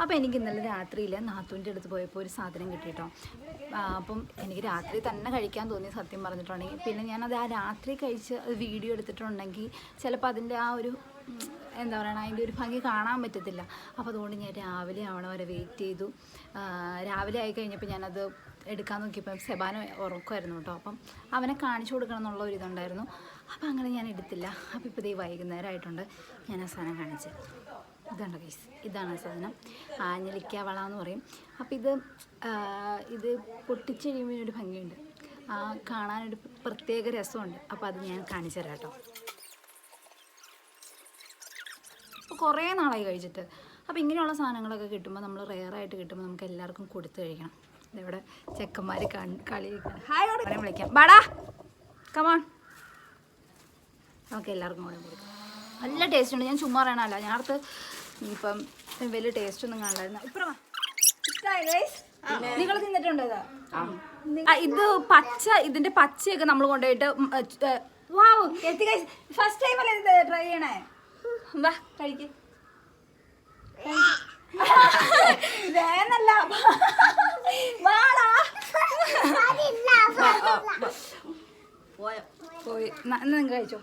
അപ്പോൾ എനിക്ക് ഇന്നലെ രാത്രിയിൽ നാത്തൂൻ്റെ അടുത്ത് പോയപ്പോൾ ഒരു സാധനം കിട്ടിയിട്ടോ. അപ്പം എനിക്ക് രാത്രി തന്നെ കഴിക്കാൻ തോന്നി സത്യം പറഞ്ഞിട്ടുണ്ടെങ്കിൽ. പിന്നെ ഞാനത് ആ രാത്രി കഴിച്ച് അത് വീഡിയോ എടുത്തിട്ടുണ്ടെങ്കിൽ ചിലപ്പോൾ അതിൻ്റെ ആ ഒരു എന്താ പറയുക അതിൻ്റെ ഒരു ഭംഗി കാണാൻ പറ്റത്തില്ല. അപ്പോൾ അതുകൊണ്ട് ഞാൻ രാവിലെ ആവണ വരെ വെയിറ്റ് ചെയ്തു. രാവിലെ ആയി കഴിഞ്ഞപ്പോൾ ഞാനത് എടുക്കാൻ നോക്കിയപ്പോൾ സെബാന ഉറക്കമായിരുന്നു കേട്ടോ. അപ്പം അവനെ കാണിച്ചു കൊടുക്കണം എന്നുള്ള ഒരു ഇതുണ്ടായിരുന്നു. അപ്പോൾ അങ്ങനെ ഞാൻ എടുത്തില്ല. അപ്പോൾ ഇപ്പോൾ ഈ വൈകുന്നേരമായിട്ടുണ്ട്. ഞാൻ ആ സാധനം കാണിച്ചു. ഇതാണ് ഗൈസ്, ഇതാണ് ആ സാധനം. ആഞ്ഞലിക്ക വള എന്ന് പറയും. അപ്പോൾ ഇത് പൊട്ടിച്ചെഴിയുമ്പോൾ ഒരു ഭംഗിയുണ്ട്, കാണാനൊരു പ്രത്യേക രസമുണ്ട്. അപ്പോൾ അത് ഞാൻ കാണിച്ചു തരാം കേട്ടോ. അപ്പോൾ കുറേ നാളായി കഴിച്ചിട്ട്. അപ്പോൾ ഇങ്ങനെയുള്ള സാധനങ്ങളൊക്കെ കിട്ടുമ്പോൾ നമ്മൾ റെയറായിട്ട് കിട്ടുമ്പോൾ നമുക്ക് എല്ലാവർക്കും കൊടുത്തു കഴിക്കണം. ഇവിടെ ചെക്കന്മാർ കളി ഹായ് പറയാൻ വിളിക്കാം, ബാടാ കമോൺ. നമുക്ക് എല്ലാവർക്കും കൂടെ കൊടുക്കാം. നല്ല ടേസ്റ്റ് ഉണ്ട്. ഞാൻ ചുമ്മാ പറയണമല്ല, ഞാൻ അടുത്ത് ഇപ്പം വലിയ ടേസ്റ്റ് ഒന്നും കാണായിരുന്നു. ഇപ്പം നിങ്ങൾ തിന്നിട്ടുണ്ടോ ഇതാ? ഇത് പച്ച, ഇതിന്റെ പച്ചയൊക്കെ നമ്മൾ കൊണ്ടുപോയിട്ട് ഫസ്റ്റ് ടൈം അല്ലേ ഇത് ട്രൈ ചെയ്യണേ? വാ കഴിക്ക്. വേനല്ല വാടാ പോയി നിങ്ങൾ കഴിച്ചോ.